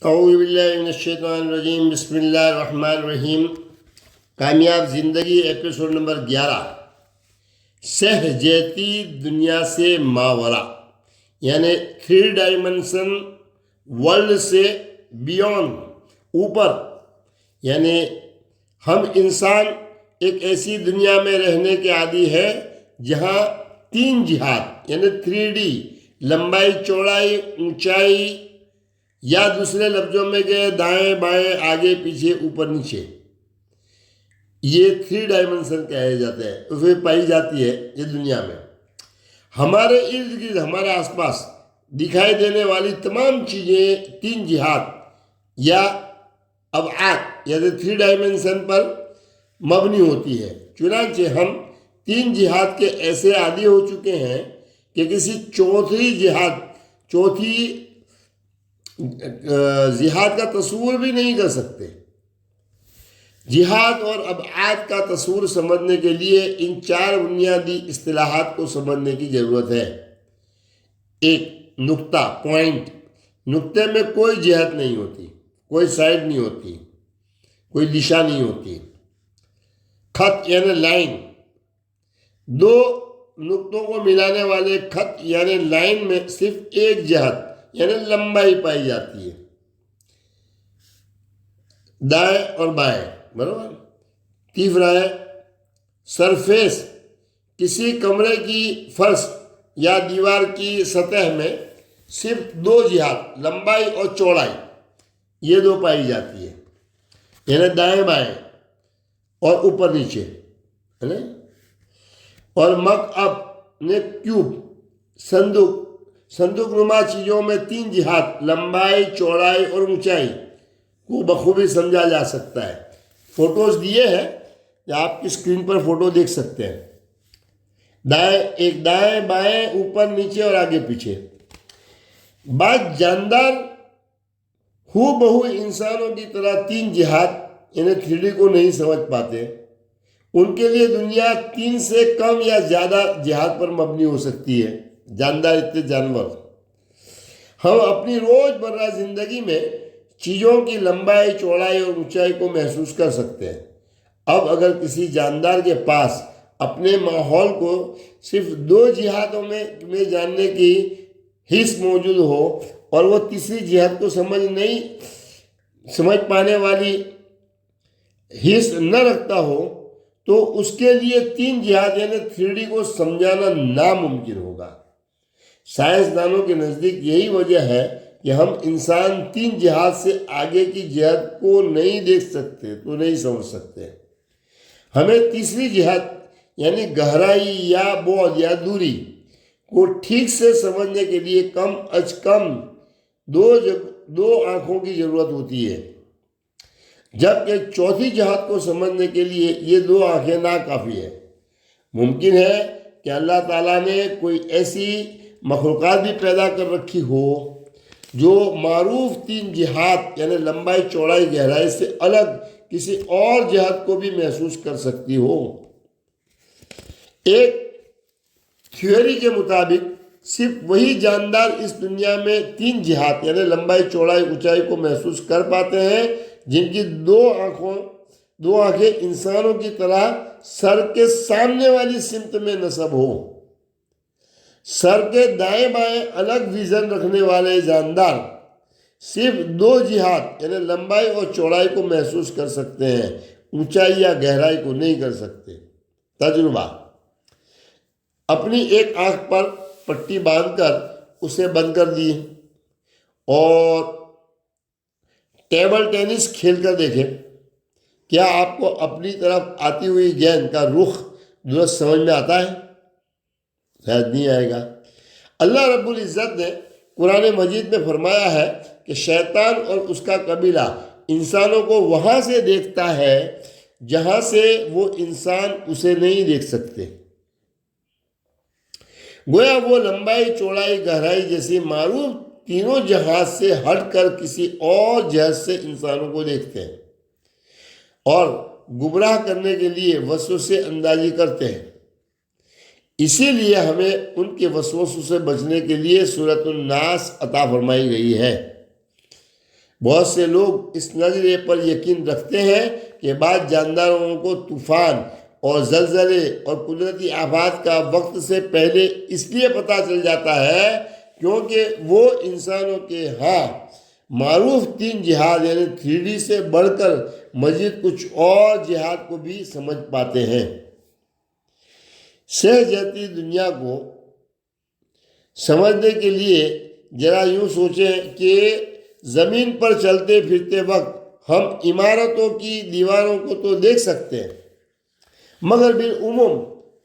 اعوذ باللہ من الشیطان الرجیم، بسم اللہ الرحمن الرحیم۔ کامیاب زندگی ایپیسوڈ نمبر 11، سہ جیتی دنیا سے ماورا، یعنی 3 ڈائمنشن ورلڈ سے بیونڈ، اوپر، یعنی ہم انسان ایک ایسی دنیا میں رہنے کے عادی ہے جہاں 3 جہات یعنی 3D، لمبائی، چوڑائی، اونچائی، یا دوسرے لفظوں میں کہ دائیں بائیں، آگے پیچھے، اوپر نیچے، یہ 3 ڈائمنشن کہے جاتے ہیں، اس میں پائی جاتی ہے یہ دنیا میں۔ ہمارے ارد گرد، ہمارے آس پاس دکھائی دینے والی تمام چیزیں 3 جہات یا ابعاد یعنی 3 ڈائمنشن پر مبنی ہوتی ہے۔ چنانچہ ہم 3 جہات کے ایسے عادی ہو چکے ہیں کہ کسی چوتھی جہاد کا تصور بھی نہیں کر سکتے۔ جہاد اور ابعاد کا تصور سمجھنے کے لیے ان 4 بنیادی اصطلاحات کو سمجھنے کی ضرورت ہے۔ 1، نقطہ، پوائنٹ۔ نقطے میں کوئی جہت نہیں ہوتی، کوئی سائڈ نہیں ہوتی، کوئی دشا نہیں ہوتی۔ خط یعنی لائن، 2 نقطوں کو ملانے والے خط یعنی لائن میں صرف ایک جہت یعنی لمبائی پائی جاتی ہے، دائیں اور بائیں، برابر۔ تیسرا ہے سرفیس، کسی کمرے کی فرش یا دیوار کی سطح میں صرف 2 جہات لمبائی اور چوڑائی، یہ 2 پائی جاتی ہے، یعنی دائیں بائیں اور اوپر نیچے، ہے نا۔ اور مکعب نے کیوب، صندوق نما چیزوں میں 3 جہات لمبائی، چوڑائی اور اونچائی کو بخوبی سمجھا جا سکتا ہے۔ فوٹوز دیے ہیں، یا آپ کی اسکرین پر فوٹو دیکھ سکتے ہیں۔ دائیں بائیں، اوپر نیچے اور آگے پیچھے۔ بعض جاندار ہو بہو انسانوں کی طرح 3 جہات یعنی 3D کو نہیں سمجھ پاتے۔ ان کے لیے دنیا 3 سے کم یا زیادہ جہات پر مبنی ہو سکتی ہے، جاندار اتنے جانور۔ ہم اپنی روز مرہ زندگی میں چیزوں کی لمبائی، چوڑائی اور اونچائی کو محسوس کر سکتے ہیں۔ اب اگر کسی جاندار کے پاس اپنے ماحول کو صرف 2 جہاتوں میں جاننے کی حس موجود ہو اور وہ تیسری جہت کو سمجھ پانے والی حس نہ رکھتا ہو تو اس کے لیے 3 جہات یعنی 3D کو سمجھانا ناممکن ہوگا۔ سائنسدانوں کے نزدیک یہی وجہ ہے کہ ہم انسان 3 جہات سے آگے کی جہت کو نہیں دیکھ سکتے تو نہیں سمجھ سکتے۔ ہمیں تیسری جہت یعنی گہرائی یا بعد یا دوری کو ٹھیک سے سمجھنے کے لیے کم از کم 2 آنکھوں کی ضرورت ہوتی ہے، جبکہ چوتھی جہت کو سمجھنے کے لیے یہ 2 آنکھیں ناکافی ہے۔ ممکن ہے کہ اللہ تعالیٰ نے کوئی ایسی مخلوقات بھی پیدا کر رکھی ہو جو معروف 3 جہات یعنی لمبائی، چوڑائی، گہرائی سے الگ کسی اور جہت کو بھی محسوس کر سکتی ہو۔ ایک تھیوری کے مطابق صرف وہی جاندار اس دنیا میں 3 جہات یعنی لمبائی، چوڑائی، اونچائی کو محسوس کر پاتے ہیں جن کی 2 آنکھیں انسانوں کی طرح سر کے سامنے والی سمت میں نصب ہو۔ سر کے دائیں بائیں الگ ویژن رکھنے والے جاندار صرف 2 جہات یعنی لمبائی اور چوڑائی کو محسوس کر سکتے ہیں، اونچائی یا گہرائی کو نہیں کر سکتے۔ تجربہ: اپنی ایک آنکھ پر پٹی باندھ کر اسے بند کر دیے اور ٹیبل ٹینس کھیل کر دیکھیں۔ کیا آپ کو اپنی طرف آتی ہوئی گیند کا رخ درست سمجھ میں آتا ہے؟ شاید نہیں آئے گا۔ اللہ رب العزت نے قرآن مجید میں فرمایا ہے کہ شیطان اور اس کا قبیلہ انسانوں کو وہاں سے دیکھتا ہے جہاں سے وہ انسان اسے نہیں دیکھ سکتے۔ گویا وہ لمبائی، چوڑائی، گہرائی جیسی معروف تینوں جہات سے ہٹ کر کسی اور جہت سے انسانوں کو دیکھتے ہیں اور گمراہ کرنے کے لیے وسوسے اندازی کرتے ہیں۔ اسی لیے ہمیں ان کے وسوسوں سے بچنے کے لیے سورۃ الناس عطا فرمائی گئی ہے۔ بہت سے لوگ اس نظریے پر یقین رکھتے ہیں کہ بعض جانداروں کو طوفان اور زلزلے اور قدرتی آفات کا وقت سے پہلے اس لیے پتہ چل جاتا ہے کیونکہ وہ انسانوں کے ہاں معروف 3 جہاد یعنی 3D سے بڑھ کر مزید کچھ اور جہاد کو بھی سمجھ پاتے ہیں۔ سہجتی دنیا کو سمجھنے کے لیے ذرا یوں سوچیں کہ زمین پر چلتے پھرتے وقت ہم عمارتوں کی دیواروں کو تو دیکھ سکتے ہیں مگر بالعموم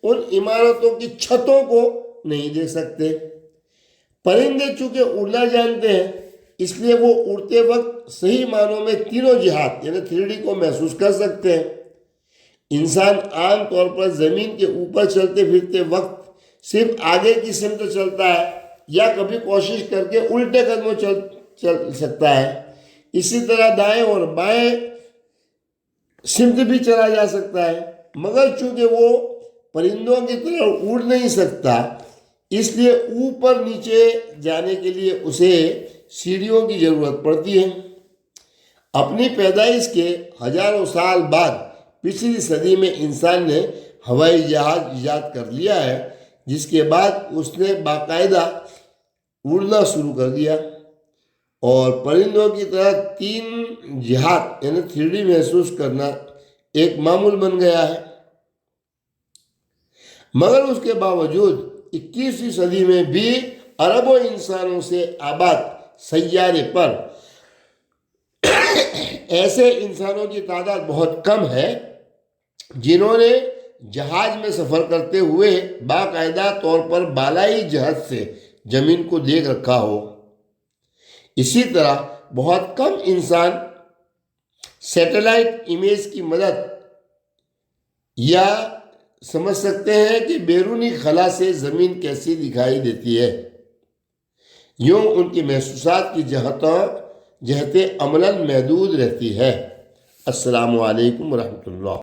ان عمارتوں کی چھتوں کو نہیں دیکھ سکتے۔ پرندے چونکہ اڑنا جانتے ہیں اس لیے وہ اڑتے وقت صحیح معنوں میں تینوں جہات یعنی 3D کو محسوس کر سکتے ہیں۔ انسان عام طور پر زمین کے اوپر چلتے پھرتے وقت صرف آگے کی سمت چلتا ہے یا کبھی کوشش کر کے الٹے قدموں چل سکتا ہے۔ اسی طرح دائیں اور بائیں سمت بھی چلا جا سکتا ہے مگر چونکہ وہ پرندوں کی طرح اڑ نہیں سکتا اس لیے اوپر نیچے جانے کے لیے اسے سیڑھیوں کی ضرورت پڑتی ہے۔ اپنی پیدائش کے ہزاروں سال بعد پچھلی صدی میں انسان نے ہوائی جہاز ایجاد کر لیا ہے جس کے بعد اس نے باقاعدہ اڑنا شروع کر دیا اور پرندوں کی طرح 3 جہات یعنی 3D محسوس کرنا ایک معمول بن گیا ہے۔ مگر اس کے باوجود 21ویں صدی میں بھی اربوں انسانوں سے آباد سیارے پر ایسے انسانوں کی تعداد بہت کم ہے جنہوں نے جہاز میں سفر کرتے ہوئے باقاعدہ طور پر بالائی جہت سے زمین کو دیکھ رکھا ہو۔ اسی طرح بہت کم انسان سیٹلائٹ امیج کی مدد یا سمجھ سکتے ہیں کہ بیرونی خلا سے زمین کیسی دکھائی دیتی ہے۔ یوں ان کی محسوسات کی جہتیں عملاً محدود رہتی ہے۔ السلام علیکم ورحمۃ اللہ۔